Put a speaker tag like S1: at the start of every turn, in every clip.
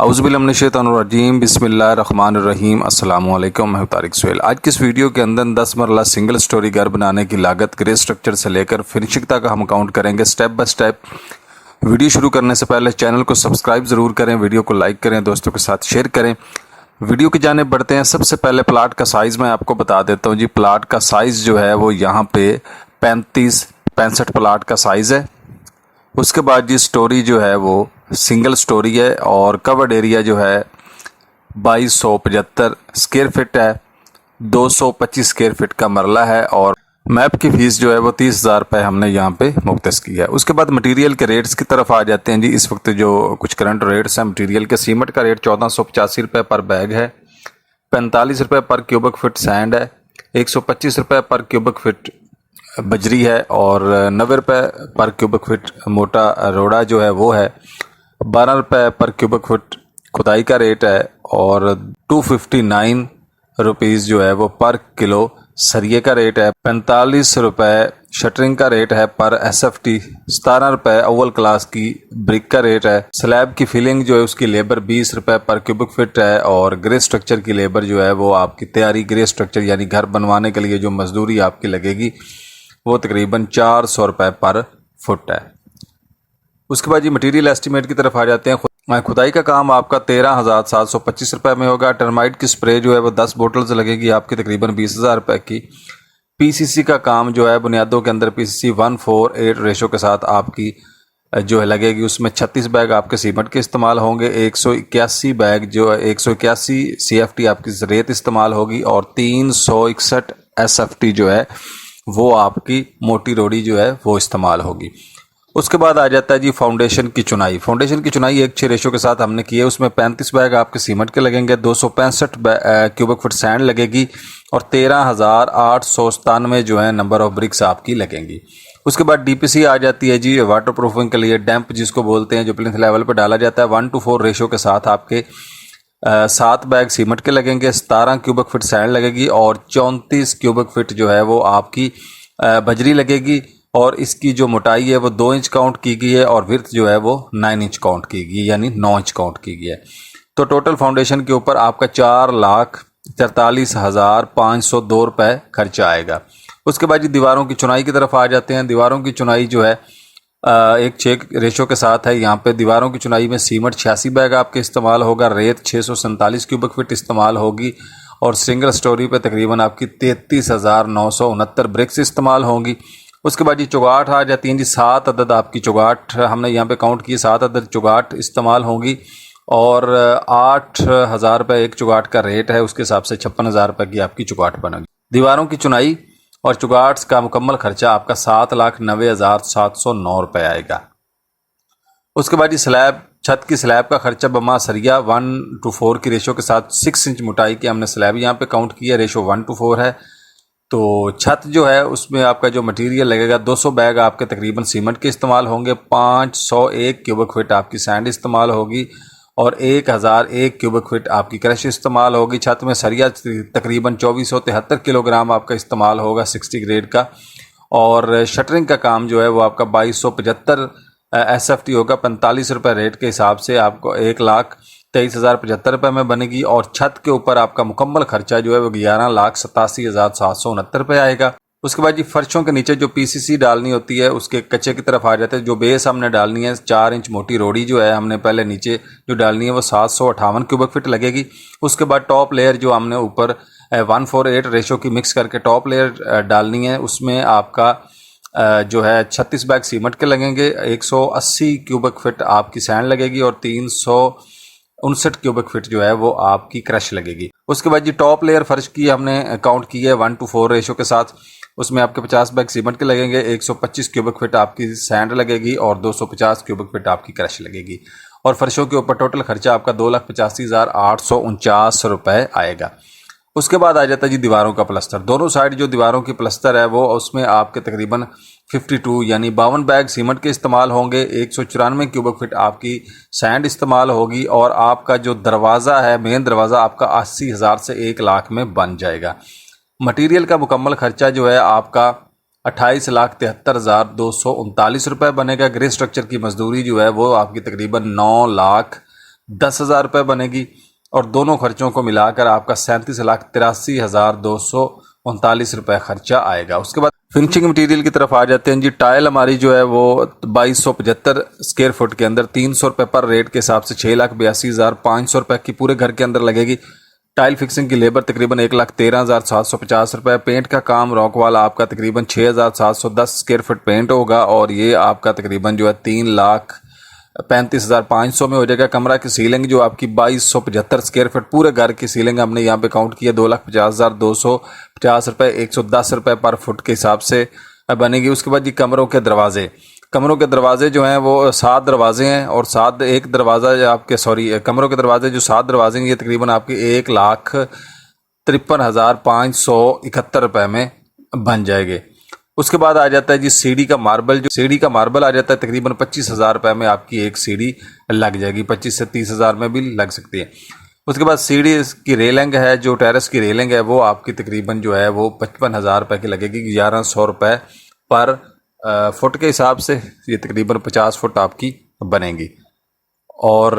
S1: औज़ुबिल्लाहिमिनश्शैतानिर्रजीम बिस्मिल्लाहिर्रहमानिर्रहीम अस्सलाम वालेकुम। मैं तारिक सुहेल। आज की इस वीडियो के अंदर 10 मरला सिंगल स्टोरी घर बनाने की लागत ग्रे स्ट्रक्चर से लेकर फिनिशिंग तक हम काउंट करेंगे स्टेप बाय स्टेप। वीडियो शुरू करने से पहले चैनल को सब्सक्राइब ज़रूर करें, वीडियो को लाइक करें, दोस्तों के साथ शेयर करें। वीडियो की जाने बढ़ते हैं। सबसे पहले प्लाट का साइज़ मैं आपको बता देता हूँ जी। प्लाट का साइज़ जो है वो यहाँ पे 65 प्लाट का साइज़ है। उसके बाद जी स्टोरी जो है वो सिंगल स्टोरी है और कवर्ड एरिया जो है 2275 स्क्वायर फिट है। 225 स्क्वायर फिट का मरला है और मैप की फीस जो है वो 30,000 रुपये हमने यहाँ पे मुख्तस की है। उसके बाद मटेरियल के रेट्स की तरफ आ जाते हैं जी। इस वक्त जो कुछ करंट रेट्स हैं मटेरियल के, सीमेंट का रेट 1485 रुपये पर बैग है, 45 रुपये पर क्यूबिक फिट सैंड है, 125 रुपये पर क्यूबिक फिट बजरी है और 90 रुपये पर क्यूबिक फिट मोटा रोड़ा जो है वो है। 12 रुपये पर क्यूबिक फिट खुदाई का रेट है और 259 रुपीज़ जो है वो पर किलो सरिये का रेट है। 45 रुपये शटरिंग का रेट है पर SFT। 17 रुपये अव्वल क्लास की ब्रिक का रेट है। स्लैब की फिलिंग जो है उसकी लेबर 20 रुपये पर क्यूबिक फिट है और ग्रे स्ट्रक्चर की लेबर जो है वो आपकी तैयारी ग्रे स्ट्रक्चर यानी घर बनवाने के लिए जो मजदूरी आपकी लगेगी वो तकरीबन 400 रुपये पर फुट है। उसके बाद ये मटेरियल एस्टीमेट की तरफ आ जाते हैं। खुदाई का काम आपका 13,725 रुपये में होगा। टर्माइट की स्प्रे जो है वो 10 बोटल्स लगेगी आपकी तकरीबन 20,000 रुपये की। PCC का काम जो है बुनियादों के अंदर PCC 1:4:8 रेशो के साथ आपकी जो है लगेगी। उसमें 36 बैग आपके सीमेंट के इस्तेमाल होंगे, 181 बैग जो है 181 CFT आपकी रेत इस्तेमाल होगी और 361 SFT जो है वो आपकी मोटी रोड़ी जो है वो इस्तेमाल होगी। उसके बाद आ जाता है जी फाउंडेशन की चुनाई। फाउंडेशन की चुनाई 1:6 रेशो के साथ हमने की है। उसमें 35 बैग आपके सीमेंट के लगेंगे, 265 क्यूबिक फुट सैंड लगेगी और 13,897 जो है नंबर ऑफ ब्रिक्स आपकी लगेंगी। उसके बाद DPC आ जाती है जी वाटर प्रूफिंग के लिए, डैम्प जिसको बोलते हैं, जो प्लिंथ लेवल पर डाला जाता है। 1:4 रेशो के साथ आपके 7 बैग सीमेंट के लगेंगे, 17 क्यूबिक फिट सैंड लगेगी और 34 क्यूबिक फिट जो है वो आपकी बजरी लगेगी और इसकी जो मोटाई है वो 2 इंच काउंट की गई है और विर्थ जो है वो 9 इंच काउंट की गई है यानी 9 इंच काउंट की गई है। तो टोटल फाउंडेशन के ऊपर आपका 4,43,502 रुपये खर्चा आएगा। उसके बाद जी दीवारों की चुनाई की तरफ आ जाते हैं। दीवारों की चुनाई जो है 1:6 रेशो के साथ है। यहाँ पे दीवारों की चुनाई में सीमेंट 86 बैग आपके इस्तेमाल होगा, रेत 647 क्यूबिक फिट इस्तेमाल होगी और सिंगल स्टोरी पे तकरीबन आपकी 33,969 ब्रिक्स इस्तेमाल होंगी। उसके बाद ये चुगाट आ जाती हैं जी। 7 अदद आपकी चुगाट हमने यहाँ पे काउंट किए, 7 अदद चुगाट इस्तेमाल होंगी और 8,000 रुपये एक चुगाट का रेट है। उसके हिसाब से 56,000 रुपये की आपकी चुगाट बनेगी। दीवारों की चुनाई और चुगाट्स का मुकम्मल खर्चा आपका 7,90,709 रुपये आएगा। उसके बाद ये स्लैब, छत की स्लैब का खर्चा बमा सरिया 1:4 की रेशो के साथ 6 इंच मोटाई की हमने स्लैब यहाँ पे काउंट किया, रेशो 1:4 है। तो छत जो है उसमें आपका जो मटेरियल लगेगा 200 बैग आपके तकरीबन सीमेंट के इस्तेमाल होंगे, 501 क्यूबिक फिट आपकी सैंड इस्तेमाल होगी और 1,001 क्यूबिक फिट आपकी क्रश इस्तेमाल होगी। छत में सरिया तकरीबन 2473 किलोग्राम आपका इस्तेमाल होगा 60 ग्रेड का और शटरिंग का काम जो है वो आपका 2275 SFT होगा। 45 रुपये रेट के हिसाब से आपको 1,23,075 रुपये में बनेगी और छत के ऊपर आपका मुकम्मल खर्चा जो है वो 11,87,769 रुपये आएगा। उसके बाद जी फर्शों के नीचे जो PCC डालनी होती है उसके कच्चे की तरफ आ जाते हैं। जो बेस हमने डालनी है 4 इंच मोटी रोड़ी जो है हमने पहले नीचे जो डालनी है वो 758 क्यूबिक फिट लगेगी। उसके बाद टॉप लेयर जो हमने ऊपर 1:4:8 रेशो की मिक्स करके टॉप लेयर डालनी है, उसमें आपका जो है 36 बैग सीमेंट के लगेंगे, 180 क्यूबिक फिट आपकी सैंड लगेगी और 359 क्यूबिक फिट जो है वो आपकी क्रश लगेगी। उसके बाद जी टॉप लेयर फर्श की हमने काउंट की है 1:4 रेशो के साथ। उसमें आपके 50 बैग सीमेंट के लगेंगे, 125 क्यूबिक फिट आपकी सैंड लगेगी और 250 क्यूबिक फिट आपकी क्रश लगेगी और फर्शों के ऊपर टोटल खर्चा आपका 2,85,849 रुपये आएगा। उसके बाद आ जाता है जी दीवारों का प्लस्तर। दोनों साइड जो दीवारों की प्लस्तर है वो उसमें आपके तकरीबन 52 यानी 52 बैग सीमेंट के इस्तेमाल होंगे, 194 क्यूबिक फिट आपकी सैंड इस्तेमाल होगी और आपका जो दरवाज़ा है मेन दरवाज़ा आपका 80,000 से 1,00,000 में बन जाएगा। मटेरियल का मुकम्मल खर्चा जो है आपका 28,73,239 रुपये बनेगा। ग्रे स्ट्रक्चर की मजदूरी जो है वो आपकी तकरीबन 9,00,000 10,000 रुपये बनेगी और दोनों खर्चों को मिलाकर आपका 37,83,239 रुपये खर्चा आएगा। उसके बाद फिनिशिंग मटेरियल की तरफ आ जाते हैं जी। टाइल हमारी जो है वो 2275 स्क्वायर फुट के अंदर 300 रुपये पर रेट के हिसाब से 6,82,500 रुपये की पूरे घर के अंदर लगेगी। टाइल फिक्सिंग की लेबर तकरीबन 1,13,750 रुपये। पेंट का काम रॉक वाला आपका तकरीबन 6,710 स्क्वायर फुट पेंट होगा और ये आपका तकरीबन जो है 3,35,500 में हो जाएगा। कमरा की सीलिंग जो आपकी 2275 स्क्वायर फुट पूरे घर की सीलिंग हमने यहाँ पे काउंट किया 2,50,250 रुपये 110 रुपये पर फुट के हिसाब से बनेगी। उसके बाद जी कमरों के दरवाजे जो हैं वो 7 दरवाजे हैं और 7 एक दरवाज़ा आपके कमरों के दरवाजे जो 7 दरवाजे हैं ये तकरीबन आपके 1,53,571 रुपये में बन जाएंगे। उसके बाद आ जाता है जी सीढ़ी का मार्बल आ जाता है तकरीबन 25,000 रुपये में आपकी एक सीढ़ी लग जाएगी। 25 से 30,000 में भी लग सकती है। उसके बाद सीढ़ी की रेलिंग है जो टेरेस की रेलिंग है वो आपकी तकरीबन जो है वो 55,000 रुपये की लगेगी। 1,100 रुपये पर फुट के हिसाब से ये तकरीबन 50 फुट आपकी बनेगी। और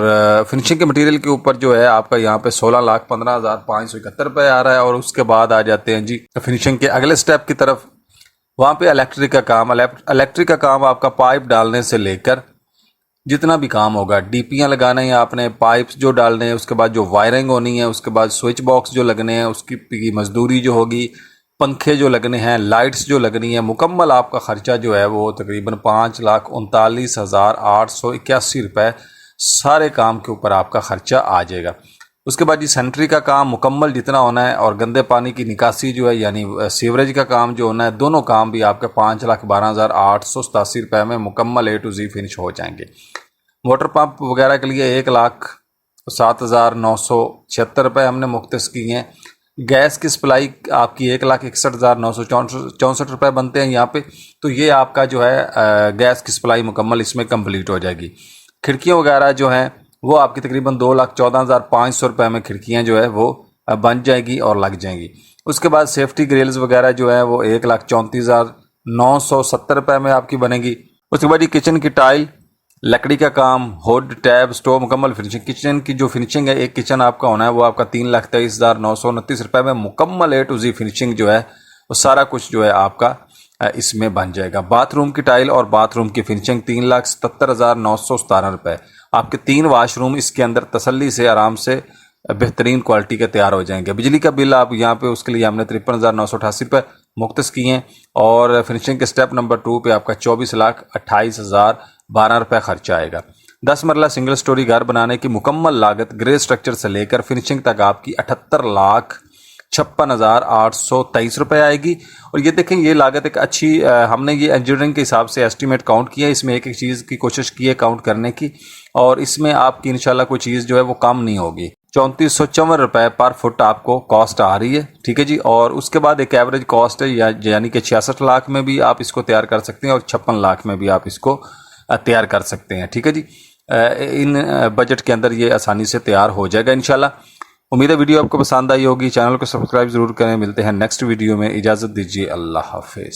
S1: फिनिशिंग के मटेरियल के ऊपर जो है आपका यहाँ पे 16,15,571 रुपये आ रहा है। और उसके बाद आ जाते हैं जी फिनिशिंग के अगले स्टेप की तरफ। वहाँ पे इलेक्ट्रिक का काम आपका पाइप डालने से लेकर जितना भी काम होगा, डीपियाँ लगाना है आपने, पाइप्स जो डालने हैं, उसके बाद जो वायरिंग होनी है, उसके बाद स्विच बॉक्स जो लगने हैं उसकी मजदूरी जो होगी, पंखे जो लगने हैं, लाइट्स जो लगनी है, मुकम्मल आपका खर्चा जो है वो तकरीबन 5,39,881 रुपये सारे काम के ऊपर आपका खर्चा आ जाएगा। उसके बाद जी सेंट्री का काम मुकम्मल जितना होना है और गंदे पानी की निकासी जो है यानी सीवरेज का काम जो होना है, दोनों काम भी आपके 5,12,887 रुपये में मुकम्मल A to Z फिनिश हो जाएंगे। वाटर पंप वगैरह के लिए 1,07,976 रुपये हमने मुख्तस किए हैं। गैस की सप्लाई आपकी 1,61,964 रुपये बनते हैं यहाँ पे। तो ये आपका जो है गैस की सप्लाई मुकम्मल इसमें कंप्लीट हो जाएगी। खिड़कियाँ वगैरह जो हैं वो आपकी तकरीबन 2,14,500 रुपये में खिड़कियाँ जो है वो बन जाएगी और लग जाएंगी। उसके बाद सेफ्टी ग्रिल्स वगैरह जो है वो 1,34,970 रुपये में आपकी बनेगी। उसके बाद ये किचन की टाइल, लकड़ी का काम, हुड, टैब, स्टोव मुकम्मल फिनिशिंग। किचन की जो फिनिशिंग है, एक किचन आपका होना है वो आपका 3,23,929 रुपये में मुकम्मल A to Z फिनिशिंग जो है वो सारा कुछ जो है आपका इसमें बन जाएगा। बाथरूम की टाइल और बाथरूम की फिनिशिंग 3,77,917 रुपये। आपके 3 वाशरूम इसके अंदर तसल्ली से आराम से बेहतरीन क्वालिटी के तैयार हो जाएंगे। बिजली का बिल आप यहाँ पे उसके लिए हमने 53,988 रुपये मुख्तस किए हैं। और फिनिशिंग के स्टेप नंबर 2 पे आपका 24,28,012 रुपये खर्चा आएगा। 10 मरला सिंगल स्टोरी घर बनाने की मुकम्मल लागत ग्रे स्ट्रक्चर से लेकर फिनिशिंग तक आपकी 78,56,823 रुपये आएगी। और ये देखें ये लागत एक अच्छी हमने ये इंजीनियरिंग के हिसाब से एस्टीमेट काउंट किया है। इसमें एक एक चीज़ की कोशिश की है काउंट करने की और इसमें आपकी इंशाल्लाह कोई चीज़ जो है वो कम नहीं होगी। 3454 रुपये पर फुट आपको कॉस्ट आ रही है, ठीक है जी। और उसके बाद एक एवरेज कॉस्ट है यानी कि 66 लाख में भी आप इसको तैयार कर सकते हैं और 56 लाख में भी आप इसको तैयार कर सकते हैं, ठीक है जी। इन बजट के अंदर ये आसानी से तैयार हो जाएगा इंशाल्लाह। उम्मीद है वीडियो आपको पसंद आई होगी। चैनल को सब्सक्राइब जरूर करें। मिलते हैं नेक्स्ट वीडियो में। इजाज़त दीजिए। अल्लाह हाफिज़।